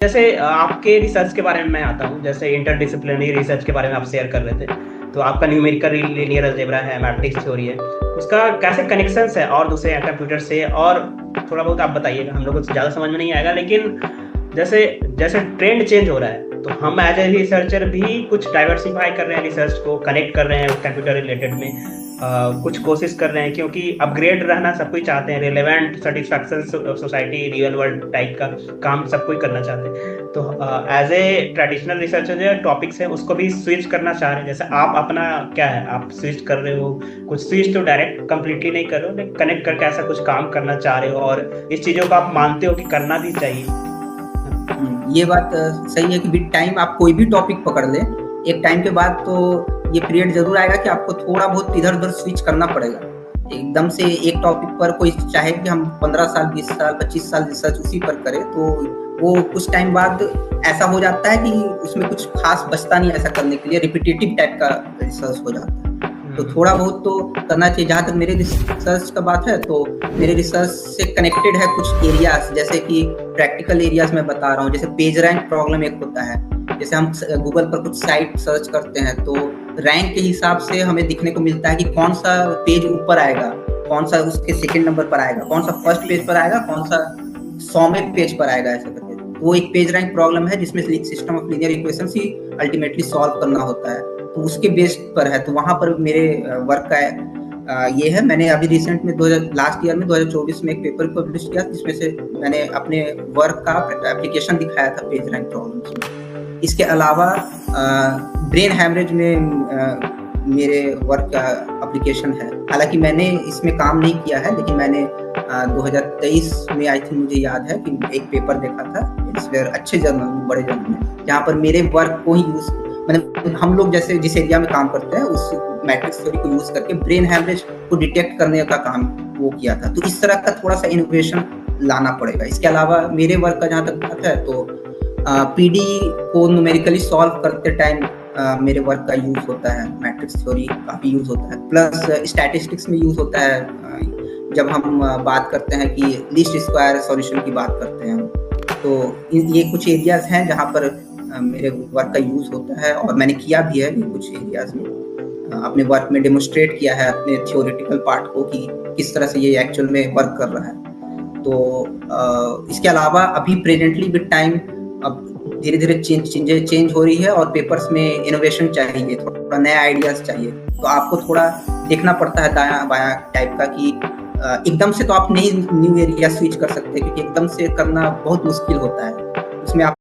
जैसे आपके रिसर्च के बारे में मैं आता हूँ, जैसे इंटरडिसिप्लिनरी रिसर्च के बारे में आप शेयर कर रहे थे। तो आपका न्यूमेरिकल लीनियर अलजेब्रा है, मैट्रिक्स थ्योरी है, उसका कैसे कनेक्शंस है और दूसरे कंप्यूटर से, और थोड़ा बहुत आप बताइएगा। हम लोग को ज़्यादा समझ में नहीं आएगा, लेकिन जैसे जैसे ट्रेंड चेंज हो रहा है, तो हम एज ए रिसर्चर भी कुछ डाइवर्सिफाई कर रहे हैं, रिसर्च को कनेक्ट कर रहे हैं कंप्यूटर रिलेटेड में। कुछ कोशिश कर रहे हैं, क्योंकि अपग्रेड रहना सब कोई चाहते हैं, relevant satisfaction society real world type का काम सब कोई करना चाहते हैं। तो एज ए ट्रेडिशनल रिसर्चर जो टॉपिक्स है उसको भी स्विच करना चाह रहे हैं। जैसे आप अपना क्या है, आप स्विच कर रहे हो, कुछ स्विच तो डायरेक्ट कंप्लीटली नहीं कर रहे हो, लेकिन कनेक्ट करके ऐसा कुछ काम करना चाह रहे हो, और इस चीज़ों को आप मानते हो कि करना भी चाहिए। ये बात सही है कि विद टाइम आप कोई भी टॉपिक पकड़ ले, एक टाइम के बाद तो ये पीरियड जरूर आएगा कि आपको थोड़ा बहुत इधर उधर स्विच करना पड़ेगा। एकदम से एक टॉपिक पर कोई चाहे कि हम 15 साल 20 साल 25 साल रिसर्च उसी पर करें, तो वो कुछ टाइम बाद ऐसा हो जाता है कि उसमें कुछ खास बचता नहीं ऐसा करने के लिए, रिपीटेटिव टाइप का रिसर्च हो जाता है। तो थोड़ा बहुत तो करना चाहिए। जहाँ तक मेरे रिसर्च का बात है, तो मेरे रिसर्च से कनेक्टेड है कुछ एरियाज, जैसे कि प्रैक्टिकल एरियाज में बता रहा हूँ। जैसे पेज रैंक प्रॉब्लम एक होता है। जैसे हम गूगल पर कुछ साइट सर्च करते हैं, तो रैंक के हिसाब से हमें दिखने को मिलता है कि कौन सा पेज ऊपर आएगा, कौन सा उसके सेकंड नंबर पर आएगा, कौन सा फर्स्ट पेज पर आएगा, कौन सा 100वें पेज पर आएगा, ऐसा करके। वो एक पेज रैंक प्रॉब्लम है, जिसमें system of linear equations he ultimately solve करना होता है। तो उसके बेस पर है, तो वहाँ पर मेरे वर्क का ये है। मैंने अभी रिसेंट में लास्ट ईयर में 2024 में एक पेपर पब्लिश किया, जिसमें से मैंने अपने वर्क का एप्लीकेशन दिखाया था पेज रैंक प्रॉब्लम्स में। इसके अलावा ब्रेन हैमरेज में मेरे वर्क का एप्लीकेशन है। हालांकि मैंने इसमें काम नहीं किया है, लेकिन मैंने 2023 में आई थिंक, मुझे याद है कि एक पेपर देखा था एल्सेवियर, अच्छे जर्नल, बड़े जर्नल में, जहाँ पर मेरे वर्क को ही यूज, मतलब हम लोग जैसे जिस एरिया में काम करते हैं उस मैट्रिक्स थ्योरी को यूज करके ब्रेन हैमरेज को डिटेक्ट करने का काम वो किया था। तो इस तरह का थोड़ा सा इनोवेशन लाना पड़ेगा। इसके अलावा मेरे वर्क का जहाँ तक बात है, तो पीडी को न्यूमेरिकली सॉल्व करते टाइम मेरे वर्क का यूज होता है। मैट्रिक्स थ्योरी काफी यूज होता है, प्लस स्टैटिस्टिक्स में यूज होता है। जब हम बात करते हैं कि लीस्ट स्क्वायर सॉल्यूशन की बात करते हैं, तो ये कुछ एरियाज हैं जहाँ पर मेरे वर्क का यूज होता है, और मैंने किया भी है कुछ एरियाज में। अपने वर्क में डेमोन्स्ट्रेट किया है अपने थियोरेटिकल पार्ट को कि किस तरह से ये एक्चुअल में वर्क कर रहा है। तो इसके अलावा अभी प्रेजेंटली विद टाइम अब धीरे धीरे चेंज हो रही है, और पेपर्स में इनोवेशन चाहिए, थोड़ा नया आइडियाज चाहिए। तो आपको थोड़ा देखना पड़ता है दायां बायां टाइप का, कि एकदम से तो आप नहीं न्यू एरिया स्विच कर सकते, क्योंकि एकदम से करना बहुत मुश्किल होता है। उसमें आप